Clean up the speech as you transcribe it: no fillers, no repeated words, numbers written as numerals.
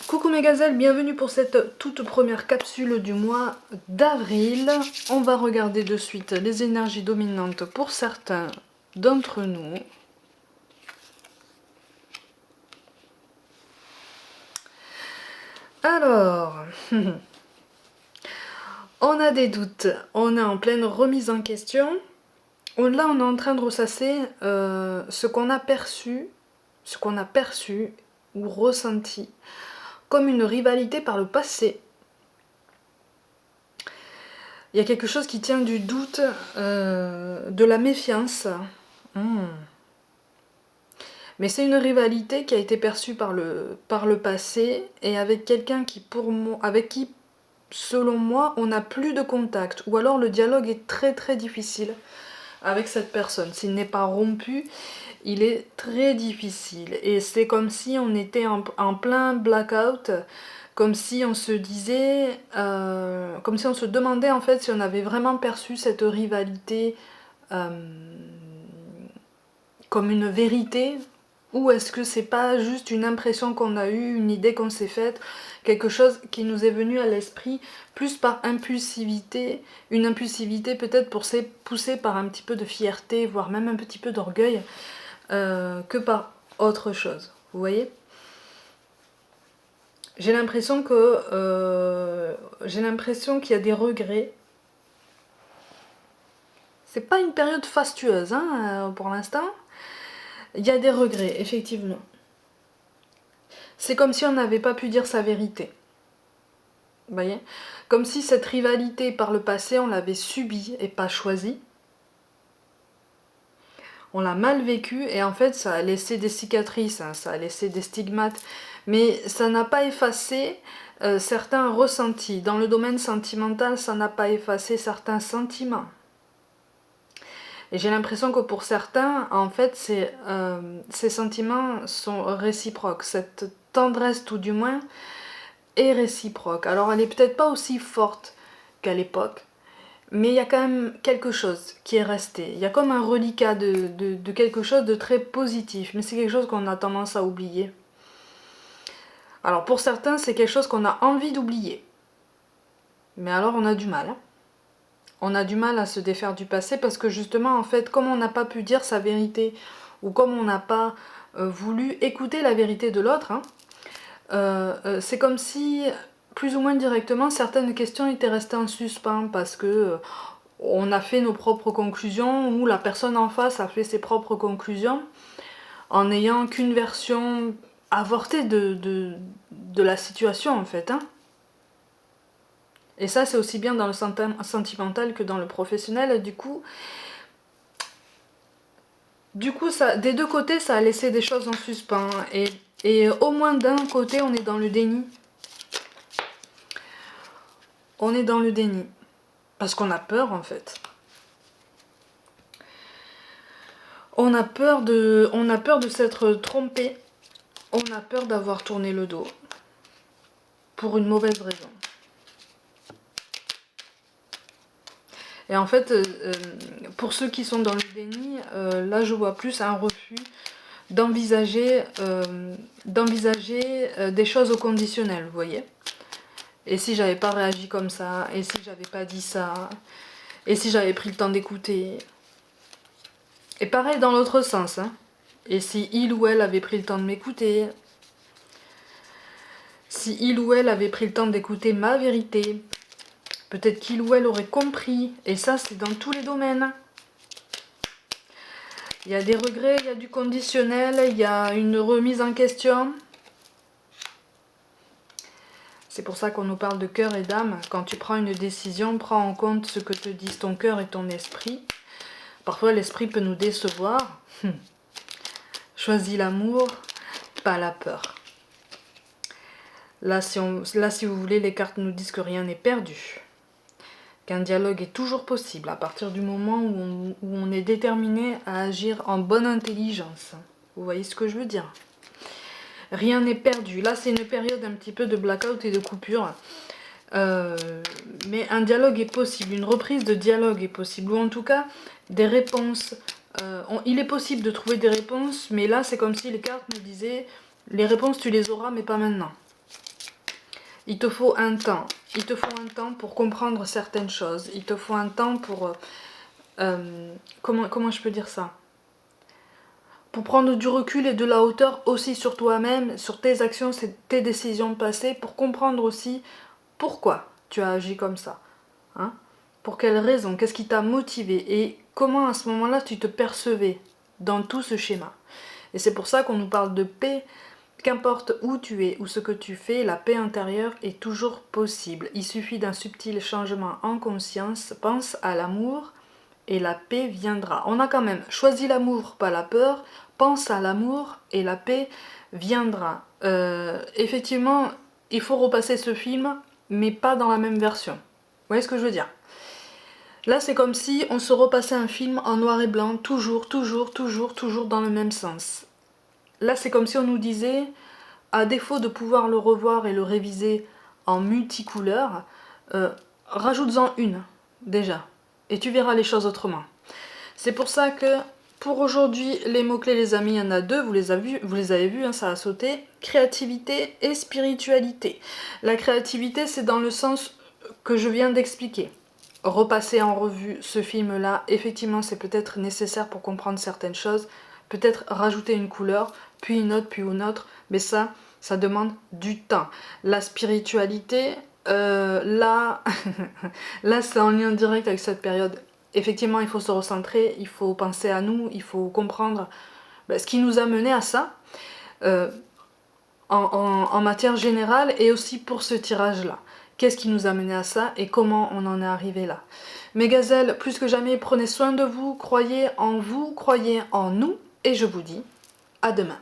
Coucou mes gazelles, bienvenue pour cette toute première capsule du mois d'avril. On va regarder de suite les énergies dominantes pour certains d'entre nous. Alors, on a des doutes, on est en pleine remise en question. Là, on est en train de ressasser ce qu'on a perçu ou ressenti comme une rivalité par le passé. Il y a quelque chose qui tient du doute, de la méfiance. Mais c'est une rivalité qui a été perçue par le passé et avec quelqu'un avec qui, selon moi, on n'a plus de contact. Ou alors le dialogue est très très difficile avec cette personne. S'il n'est pas rompu, il est très difficile. Et c'est comme si on était en plein blackout, comme si on se disait, comme si on se demandait en fait si on avait vraiment perçu cette rivalité comme une vérité, ou est-ce que c'est pas juste une impression qu'on a eue, une idée qu'on s'est faite, quelque chose qui nous est venu à l'esprit plus par impulsivité, une impulsivité peut-être poussée par un petit peu de fierté, voire même un petit peu d'orgueil, que par autre chose, vous voyez ? J'ai l'impression qu'il y a des regrets. C'est pas une période fastueuse hein, pour l'instant. Il y a des regrets, effectivement. C'est comme si on n'avait pas pu dire sa vérité. Vous voyez ? Comme si cette rivalité par le passé, on l'avait subie et pas choisie. On l'a mal vécu et en fait ça a laissé des cicatrices, hein, ça a laissé des stigmates, mais ça n'a pas effacé certains ressentis. Dans le domaine sentimental, ça n'a pas effacé certains sentiments. Et j'ai l'impression que pour certains, en fait, ces sentiments sont réciproques. Cette tendresse, tout du moins, est réciproque. Alors elle n'est peut-être pas aussi forte qu'à l'époque, mais il y a quand même quelque chose qui est resté. Il y a comme un reliquat de quelque chose de très positif, mais c'est quelque chose qu'on a tendance à oublier. Alors pour certains, c'est quelque chose qu'on a envie d'oublier. Mais alors on a du mal. On a du mal à se défaire du passé parce que justement, en fait, comme on n'a pas pu dire sa vérité, ou comme on n'a pas voulu écouter la vérité de l'autre, hein, c'est comme si, plus ou moins directement, certaines questions étaient restées en suspens parce que on a fait nos propres conclusions ou la personne en face a fait ses propres conclusions en n'ayant qu'une version avortée de la situation en fait. Hein. Et ça c'est aussi bien dans le sentimental que dans le professionnel. Du coup ça, des deux côtés ça a laissé des choses en suspens et au moins d'un côté on est dans le déni. On est dans le déni. Parce qu'on a peur en fait. On a peur de s'être trompé. On a peur d'avoir tourné le dos. Pour une mauvaise raison. Et en fait, pour ceux qui sont dans le déni, là je vois plus un refus d'envisager des choses au conditionnel, vous voyez. Et si j'avais pas réagi comme ça, et si j'avais pas dit ça, et si j'avais pris le temps d'écouter. Et pareil dans l'autre sens, hein. Et si il ou elle avait pris le temps de m'écouter, si il ou elle avait pris le temps d'écouter ma vérité, peut-être qu'il ou elle aurait compris. Et ça, c'est dans tous les domaines. Il y a des regrets, il y a du conditionnel, il y a une remise en question. C'est pour ça qu'on nous parle de cœur et d'âme. Quand tu prends une décision, prends en compte ce que te disent ton cœur et ton esprit. Parfois, l'esprit peut nous décevoir. Choisis l'amour, pas la peur. Là, si vous voulez, les cartes nous disent que rien n'est perdu. Qu'un dialogue est toujours possible à partir du moment où on est déterminé à agir en bonne intelligence. Vous voyez ce que je veux dire ? Rien n'est perdu. Là, c'est une période un petit peu de blackout et de coupure. Mais un dialogue est possible, une reprise de dialogue est possible, ou en tout cas des réponses. Il est possible de trouver des réponses, mais là, c'est comme si les cartes nous disaient les réponses, tu les auras, mais pas maintenant. Il te faut un temps. Il te faut un temps pour comprendre certaines choses. Il te faut un temps pour... comment je peux dire ça? Pour prendre du recul et de la hauteur aussi sur toi-même, sur tes actions, tes décisions passées, pour comprendre aussi pourquoi tu as agi comme ça. Hein? Pour quelles raisons? Qu'est-ce qui t'a motivé? Et comment à ce moment-là tu te percevais dans tout ce schéma? Et c'est pour ça qu'on nous parle de paix. Qu'importe où tu es ou ce que tu fais, la paix intérieure est toujours possible. Il suffit d'un subtil changement en conscience. Pense à l'amour et la paix viendra. On a quand même choisi l'amour, pas la peur. Pense à l'amour et la paix viendra. Effectivement, il faut repasser ce film, mais pas dans la même version. Vous voyez ce que je veux dire? Là, c'est comme si on se repassait un film en noir et blanc, toujours dans le même sens. Là, c'est comme si on nous disait, à défaut de pouvoir le revoir et le réviser en multicouleurs, rajoute-en une, déjà, et tu verras les choses autrement. C'est pour ça que, pour aujourd'hui, les mots-clés, les amis, il y en a deux, vous les avez vus, hein, ça a sauté. Créativité et spiritualité. La créativité, c'est dans le sens que je viens d'expliquer. Repasser en revue ce film-là, effectivement, c'est peut-être nécessaire pour comprendre certaines choses, peut-être rajouter une couleur, puis une autre, mais ça demande du temps. La spiritualité, là, là c'est en lien direct avec cette période. Effectivement, il faut se recentrer, il faut penser à nous, il faut comprendre ce qui nous a mené à ça, en matière générale, et aussi pour ce tirage-là. Qu'est-ce qui nous a mené à ça et comment on en est arrivé là. Mes gazelles, plus que jamais, prenez soin de vous, croyez en nous, et je vous dis à demain.